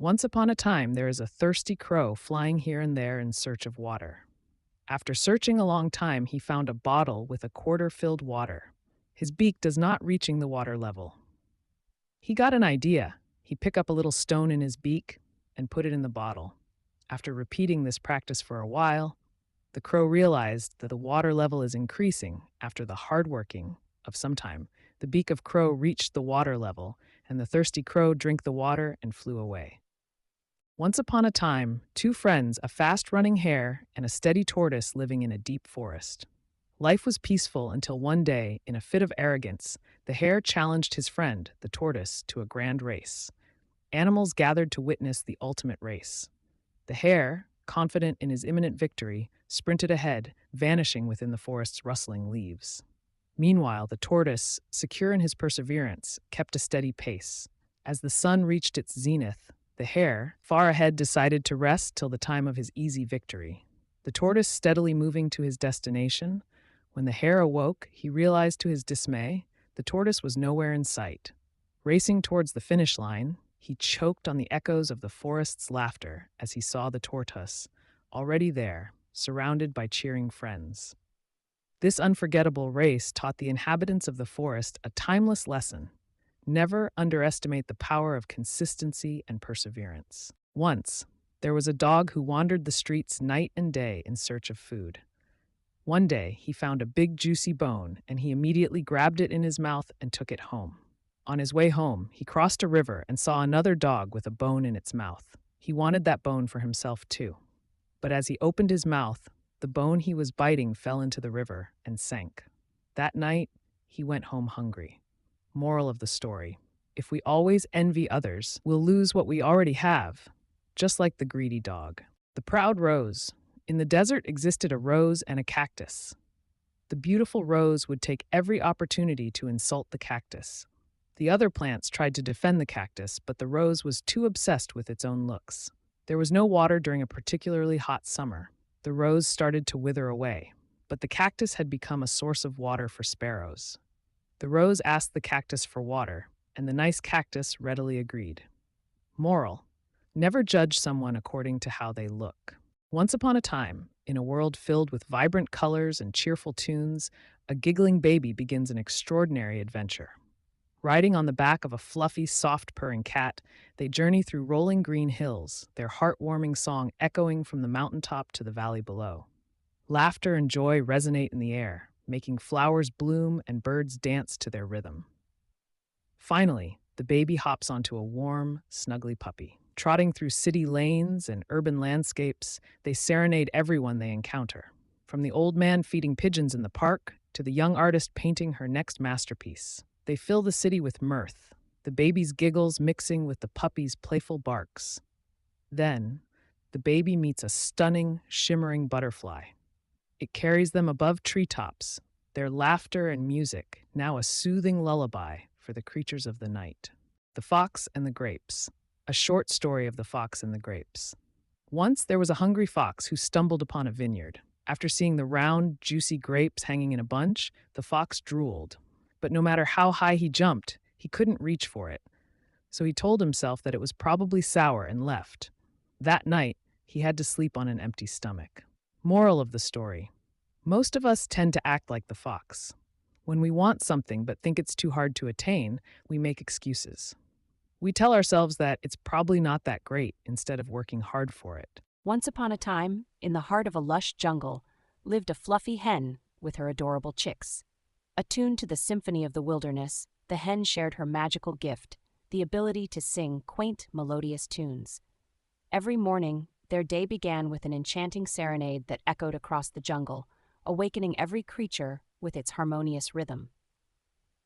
Once upon a time, there is a thirsty crow flying here and there in search of water. After searching a long time, he found a bottle with a quarter filled water. His beak does not reaching the water level. He got an idea. He picked up a little stone in his beak and put it in the bottle. After repeating this practice for a while, the crow realized that the water level is increasing. After the hard working of some time, the beak of crow reached the water level, and the thirsty crow drank the water and flew away. Once upon a time, two friends, a fast-running hare and a steady tortoise living in a deep forest. Life was peaceful until one day, in a fit of arrogance, the hare challenged his friend, the tortoise, to a grand race. Animals gathered to witness the ultimate race. The hare, confident in his imminent victory, sprinted ahead, vanishing within the forest's rustling leaves. Meanwhile, the tortoise, secure in his perseverance, kept a steady pace. As the sun reached its zenith, the hare, far ahead, decided to rest till the time of his easy victory. The tortoise steadily moving to his destination. When the hare awoke, he realized to his dismay the tortoise was nowhere in sight. Racing towards the finish line, he choked on the echoes of the forest's laughter as he saw the tortoise, already there, surrounded by cheering friends. This unforgettable race taught the inhabitants of the forest a timeless lesson. Never underestimate the power of consistency and perseverance. Once, there was a dog who wandered the streets night and day in search of food. One day, he found a big, juicy bone, and he immediately grabbed it in his mouth and took it home. On his way home, he crossed a river and saw another dog with a bone in its mouth. He wanted that bone for himself, too. But as he opened his mouth, the bone he was biting fell into the river and sank. That night, he went home hungry. Moral of the story: if we always envy others, we'll lose what we already have, just like the greedy dog. The proud rose. In the desert existed a rose and a cactus. The beautiful rose would take every opportunity to insult the cactus. The other plants tried to defend the cactus, but the rose was too obsessed with its own looks. There was no water during a particularly hot summer. The rose started to wither away, but the cactus had become a source of water for sparrows. The rose asked the cactus for water, and the nice cactus readily agreed. Moral: never judge someone according to how they look. Once upon a time, in a world filled with vibrant colors and cheerful tunes, a giggling baby begins an extraordinary adventure. Riding on the back of a fluffy, soft-purring cat, they journey through rolling green hills, their heartwarming song echoing from the mountaintop to the valley below. Laughter and joy resonate in the air, making flowers bloom and birds dance to their rhythm. Finally, the baby hops onto a warm, snuggly puppy. Trotting through city lanes and urban landscapes, they serenade everyone they encounter. From the old man feeding pigeons in the park to the young artist painting her next masterpiece, they fill the city with mirth, the baby's giggles mixing with the puppy's playful barks. Then, the baby meets a stunning, shimmering butterfly. It carries them above treetops, their laughter and music now a soothing lullaby for the creatures of the night. The Fox and the Grapes. A short story of the fox and the grapes. Once there was a hungry fox who stumbled upon a vineyard. After seeing the round, juicy grapes hanging in a bunch, the fox drooled. But no matter how high he jumped, he couldn't reach for it. So he told himself that it was probably sour and left. That night, he had to sleep on an empty stomach. Moral of the story: most of us tend to act like the fox. When we want something but think it's too hard to attain, we make excuses. We tell ourselves that it's probably not that great instead of working hard for it. Once upon a time, in the heart of a lush jungle, lived a fluffy hen with her adorable chicks. Attuned to the symphony of the wilderness, the hen shared her magical gift, the ability to sing quaint, melodious tunes. Every morning, their day began with an enchanting serenade that echoed across the jungle, awakening every creature with its harmonious rhythm.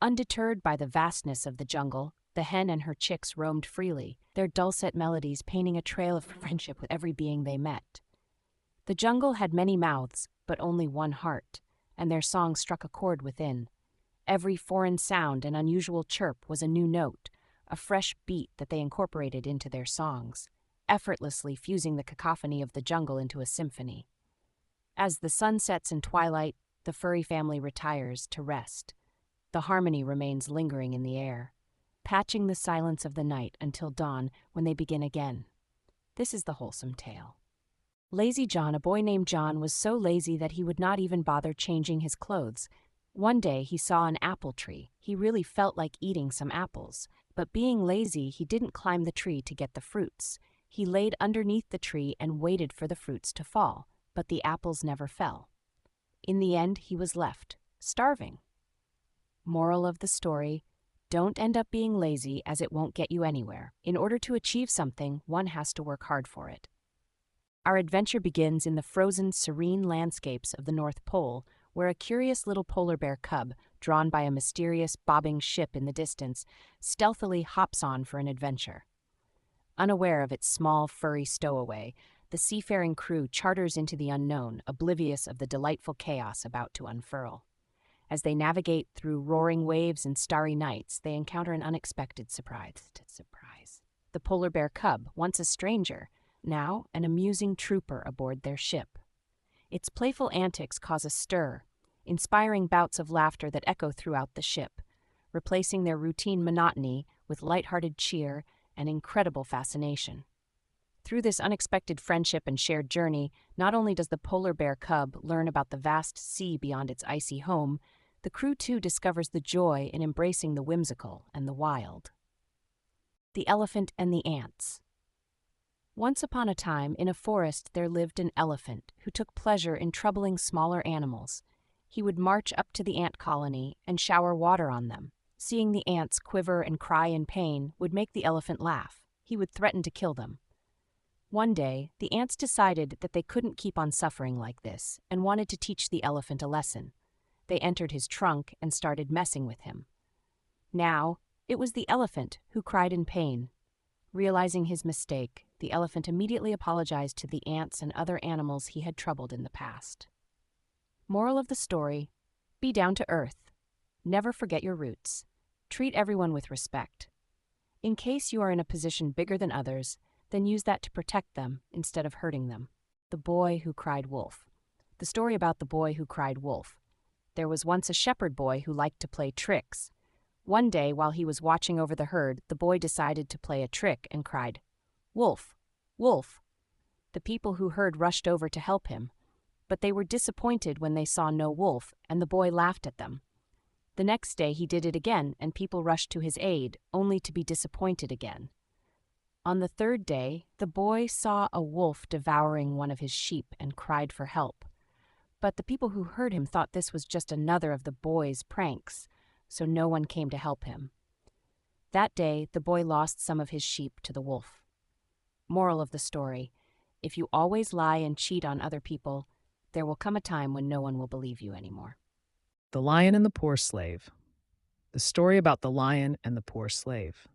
Undeterred by the vastness of the jungle, the hen and her chicks roamed freely, their dulcet melodies painting a trail of friendship with every being they met. The jungle had many mouths, but only one heart, and their song struck a chord within. Every foreign sound and unusual chirp was a new note, a fresh beat that they incorporated into their songs, effortlessly fusing the cacophony of the jungle into a symphony. As the sun sets in twilight, the furry family retires to rest. The harmony remains lingering in the air. patching the silence of the night until dawn when they begin again. This is the wholesome tale. Lazy John, a boy named John, was so lazy that he would not even bother changing his clothes. One day he saw an apple tree. He really felt like eating some apples. But being lazy, he didn't climb the tree to get the fruits. He laid underneath the tree and waited for the fruits to fall, but the apples never fell. In the end, he was left, starving. Moral of the story: don't end up being lazy, as it won't get you anywhere. In order to achieve something, one has to work hard for it. Our adventure begins in the frozen, serene landscapes of the North Pole, where a curious little polar bear cub, drawn by a mysterious, bobbing ship in the distance, stealthily hops on for an adventure. Unaware of its small, furry stowaway, the seafaring crew charters into the unknown, oblivious of the delightful chaos about to unfurl. As they navigate through roaring waves and starry nights, they encounter an unexpected surprise. The polar bear cub, once a stranger, now an amusing trooper aboard their ship. Its playful antics cause a stir, inspiring bouts of laughter that echo throughout the ship, replacing their routine monotony with lighthearted cheer and incredible fascination. Through this unexpected friendship and shared journey, not only does the polar bear cub learn about the vast sea beyond its icy home, the crew too discovers the joy in embracing the whimsical and the wild. The Elephant and the Ants. Once upon a time, in a forest there lived an elephant who took pleasure in troubling smaller animals. He would march up to the ant colony and shower water on them. Seeing the ants quiver and cry in pain would make the elephant laugh. He would threaten to kill them. One day, the ants decided that they couldn't keep on suffering like this and wanted to teach the elephant a lesson. They entered his trunk and started messing with him. Now, it was the elephant who cried in pain. Realizing his mistake, the elephant immediately apologized to the ants and other animals he had troubled in the past. Moral of the story: be down to earth. Never forget your roots. Treat everyone with respect. In case you are in a position bigger than others, then use that to protect them instead of hurting them. The Boy Who Cried Wolf. The story about the boy who cried wolf. There was once a shepherd boy who liked to play tricks. One day, while he was watching over the herd, the boy decided to play a trick and cried, "Wolf! Wolf!" The people who heard rushed over to help him, but they were disappointed when they saw no wolf, and the boy laughed at them. The next day he did it again, and people rushed to his aid, only to be disappointed again. On the third day, the boy saw a wolf devouring one of his sheep and cried for help. But the people who heard him thought this was just another of the boy's pranks, so no one came to help him. That day, the boy lost some of his sheep to the wolf. Moral of the story: if you always lie and cheat on other people, there will come a time when no one will believe you anymore. The Lion and the Poor Slave. The story about the lion and the poor slave.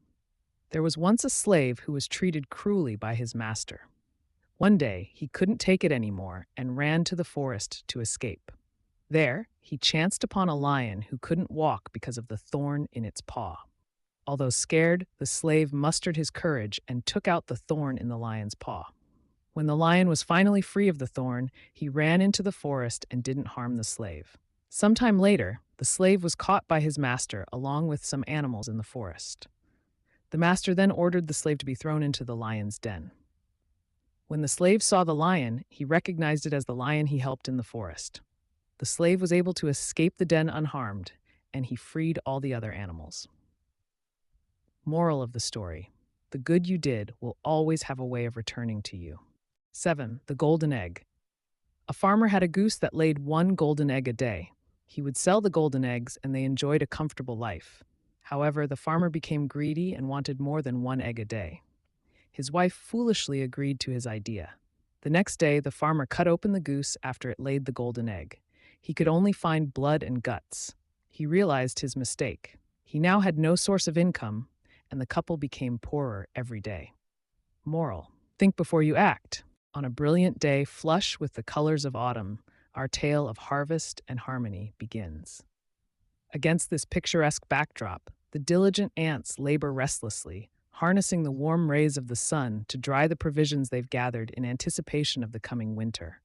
There was once a slave who was treated cruelly by his master. One day, he couldn't take it anymore and ran to the forest to escape. There, he chanced upon a lion who couldn't walk because of the thorn in its paw. Although scared, the slave mustered his courage and took out the thorn in the lion's paw. When the lion was finally free of the thorn, he ran into the forest and didn't harm the slave. Sometime later, the slave was caught by his master along with some animals in the forest. The master then ordered the slave to be thrown into the lion's den. When the slave saw the lion, he recognized it as the lion he helped in the forest. The slave was able to escape the den unharmed, and he freed all the other animals. Moral of the story: the good you did will always have a way of returning to you. 7. The Golden Egg. A farmer had a goose that laid 1 golden egg a day. He would sell the golden eggs, and they enjoyed a comfortable life. However, the farmer became greedy and wanted more than 1 egg a day. His wife foolishly agreed to his idea. The next day, the farmer cut open the goose after it laid the golden egg. He could only find blood and guts. He realized his mistake. He now had no source of income, and the couple became poorer every day. Moral: think before you act. On a brilliant day, flush with the colors of autumn, our tale of harvest and harmony begins. Against this picturesque backdrop, the diligent ants labor restlessly, harnessing the warm rays of the sun to dry the provisions they've gathered in anticipation of the coming winter.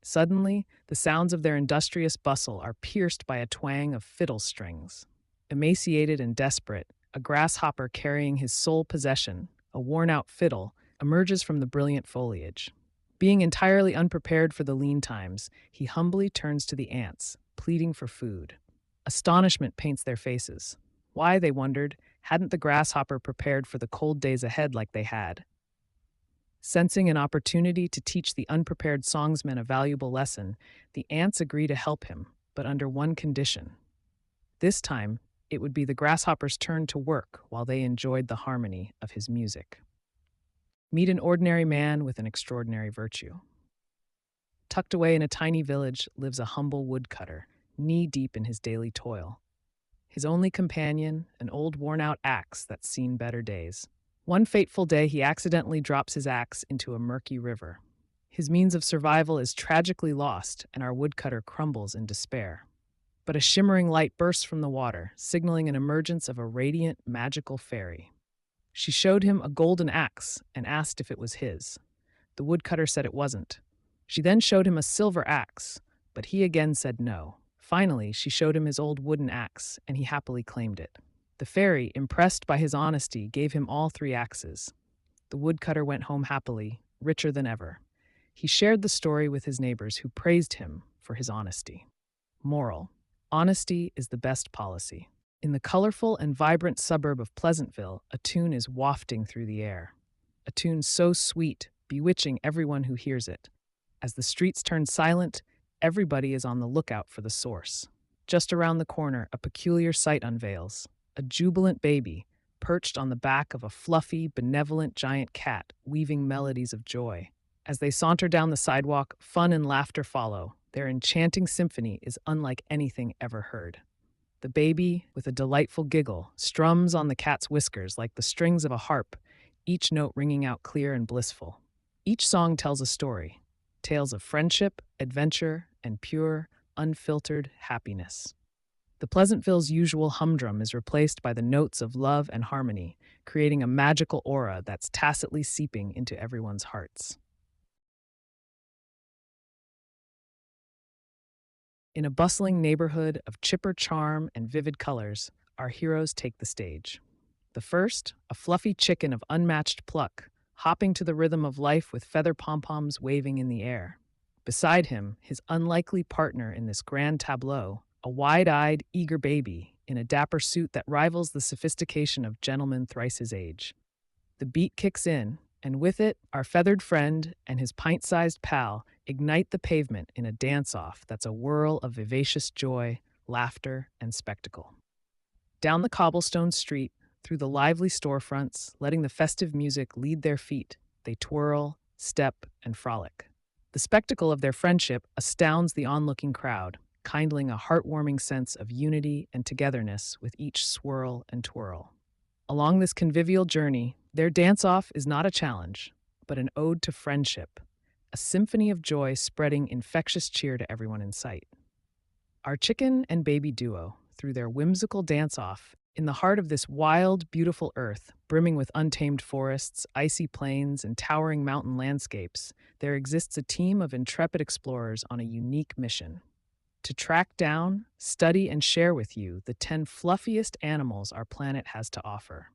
Suddenly, the sounds of their industrious bustle are pierced by a twang of fiddle strings. Emaciated and desperate, a grasshopper carrying his sole possession, a worn-out fiddle, emerges from the brilliant foliage. Being entirely unprepared for the lean times, he humbly turns to the ants, pleading for food. Astonishment paints their faces. Why, they wondered, hadn't the grasshopper prepared for the cold days ahead like they had? Sensing an opportunity to teach the unprepared songsman a valuable lesson, the ants agree to help him, but under one condition. This time, it would be the grasshopper's turn to work while they enjoyed the harmony of his music. Meet an ordinary man with an extraordinary virtue. Tucked away in a tiny village lives a humble woodcutter, knee-deep in his daily toil. His only companion, an old worn-out axe that's seen better days. One fateful day, he accidentally drops his axe into a murky river. His means of survival is tragically lost, and our woodcutter crumbles in despair. But a shimmering light bursts from the water, signaling an emergence of a radiant, magical fairy. She showed him a golden axe and asked if it was his. The woodcutter said it wasn't. She then showed him a silver axe, but he again said no. Finally, she showed him his old wooden axe, and he happily claimed it. The fairy, impressed by his honesty, gave him all 3 axes. The woodcutter went home happily, richer than ever. He shared the story with his neighbors, who praised him for his honesty. Moral: honesty is the best policy. In the colorful and vibrant suburb of Pleasantville, a tune is wafting through the air. A tune so sweet, bewitching everyone who hears it. As the streets turn silent, everybody is on the lookout for the source. Just around the corner, a peculiar sight unveils. A jubilant baby, perched on the back of a fluffy, benevolent giant cat, weaving melodies of joy. As they saunter down the sidewalk, fun and laughter follow. Their enchanting symphony is unlike anything ever heard. The baby, with a delightful giggle, strums on the cat's whiskers like the strings of a harp, each note ringing out clear and blissful. Each song tells a story, tales of friendship, adventure, and pure, unfiltered happiness. The Pleasantville's usual humdrum is replaced by the notes of love and harmony, creating a magical aura that's tacitly seeping into everyone's hearts. In a bustling neighborhood of chipper charm and vivid colors, our heroes take the stage. The first, a fluffy chicken of unmatched pluck, hopping to the rhythm of life with feather pom-poms waving in the air. Beside him, his unlikely partner in this grand tableau, a wide-eyed, eager baby in a dapper suit that rivals the sophistication of gentlemen thrice his age. The beat kicks in, and with it, our feathered friend and his pint-sized pal ignite the pavement in a dance-off that's a whirl of vivacious joy, laughter, and spectacle. Down the cobblestone street, through the lively storefronts, letting the festive music lead their feet, they twirl, step, and frolic. The spectacle of their friendship astounds the onlooking crowd, kindling a heartwarming sense of unity and togetherness with each swirl and twirl. Along this convivial journey, their dance-off is not a challenge, but an ode to friendship, a symphony of joy spreading infectious cheer to everyone in sight. Our chicken and baby duo, through their whimsical dance-off, in the heart of this wild, beautiful earth, brimming with untamed forests, icy plains, and towering mountain landscapes, there exists a team of intrepid explorers on a unique mission: to track down, study, and share with you the 10 fluffiest animals our planet has to offer.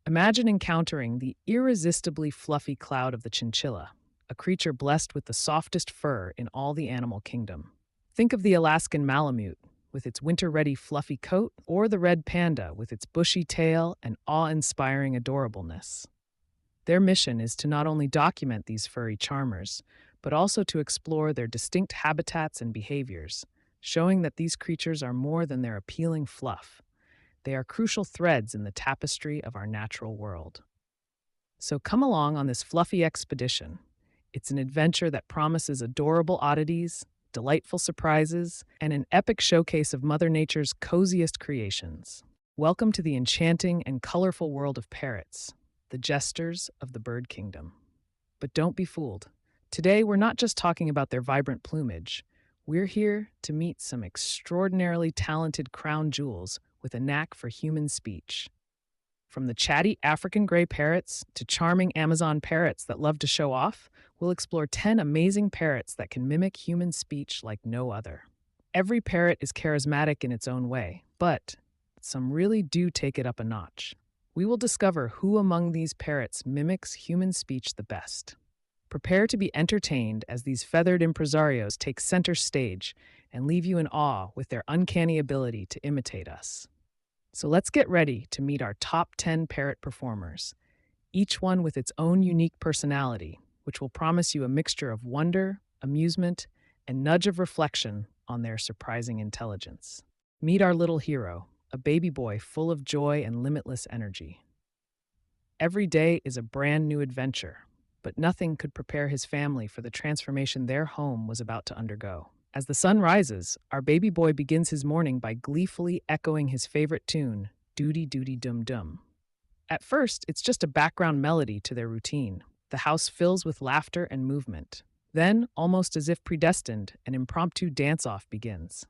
Imagine encountering the irresistibly fluffy cloud of the chinchilla, a creature blessed with the softest fur in all the animal kingdom. Think of the Alaskan Malamute, with its winter-ready fluffy coat, or the red panda with its bushy tail and awe-inspiring adorableness. Their mission is to not only document these furry charmers, but also to explore their distinct habitats and behaviors, showing that these creatures are more than their appealing fluff. They are crucial threads in the tapestry of our natural world. So come along on this fluffy expedition. It's an adventure that promises adorable oddities, delightful surprises, and an epic showcase of Mother Nature's coziest creations. Welcome to the enchanting and colorful world of parrots, the jesters of the bird kingdom. But don't be fooled. Today, we're not just talking about their vibrant plumage. We're here to meet some extraordinarily talented crown jewels with a knack for human speech. From the chatty African gray parrots to charming Amazon parrots that love to show off, we'll explore 10 amazing parrots that can mimic human speech like no other. Every parrot is charismatic in its own way, but Some really do take it up a notch. We will discover who among these parrots mimics human speech the best. Prepare to be entertained as these feathered impresarios take center stage and leave you in awe with their uncanny ability to imitate us. So let's get ready to meet our top 10 parrot performers, each one with its own unique personality, which will promise you a mixture of wonder, amusement, and nudge of reflection on their surprising intelligence. Meet our little hero, a baby boy full of joy and limitless energy. Every day is a brand new adventure, but nothing could prepare his family for the transformation their home was about to undergo. As the sun rises, our baby boy begins his morning by gleefully echoing his favorite tune, Doody Doody Dum Dum. At first, it's just a background melody to their routine. The house fills with laughter and movement. Then, almost as if predestined, an impromptu dance-off begins.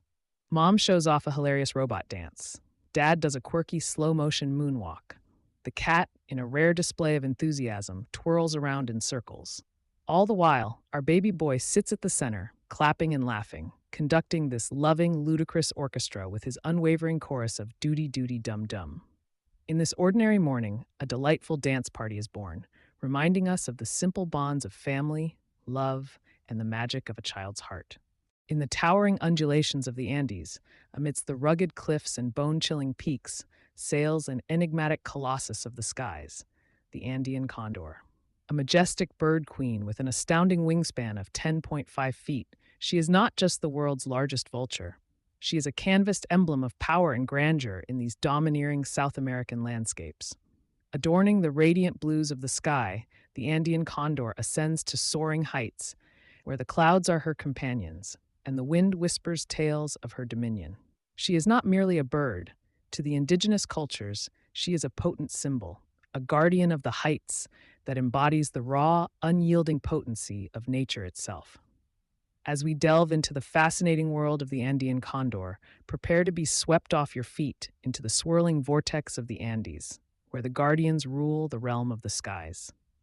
Mom shows off a hilarious robot dance. Dad does a quirky slow-motion moonwalk. The cat, in a rare display of enthusiasm, twirls around in circles. All the while, our baby boy sits at the center, clapping and laughing, conducting this loving, ludicrous orchestra with his unwavering chorus of Doody Doody Dum Dum. In this ordinary morning, a delightful dance party is born, reminding us of the simple bonds of family, love, and the magic of a child's heart. In the towering undulations of the Andes, amidst the rugged cliffs and bone-chilling peaks, sails an enigmatic colossus of the skies, the Andean condor. A majestic bird queen with an astounding wingspan of 10.5 feet, she is not just the world's largest vulture. She is a canvassed emblem of power and grandeur in these domineering South American landscapes. Adorning the radiant blues of the sky, the Andean condor ascends to soaring heights, where the clouds are her companions, and the wind whispers tales of her dominion. She is not merely a bird. To the indigenous cultures, she is a potent symbol, a guardian of the heights that embodies the raw, unyielding potency of nature itself. As we delve into the fascinating world of the Andean condor, prepare to be swept off your feet into the swirling vortex of the Andes, where the guardians rule the realm of the skies.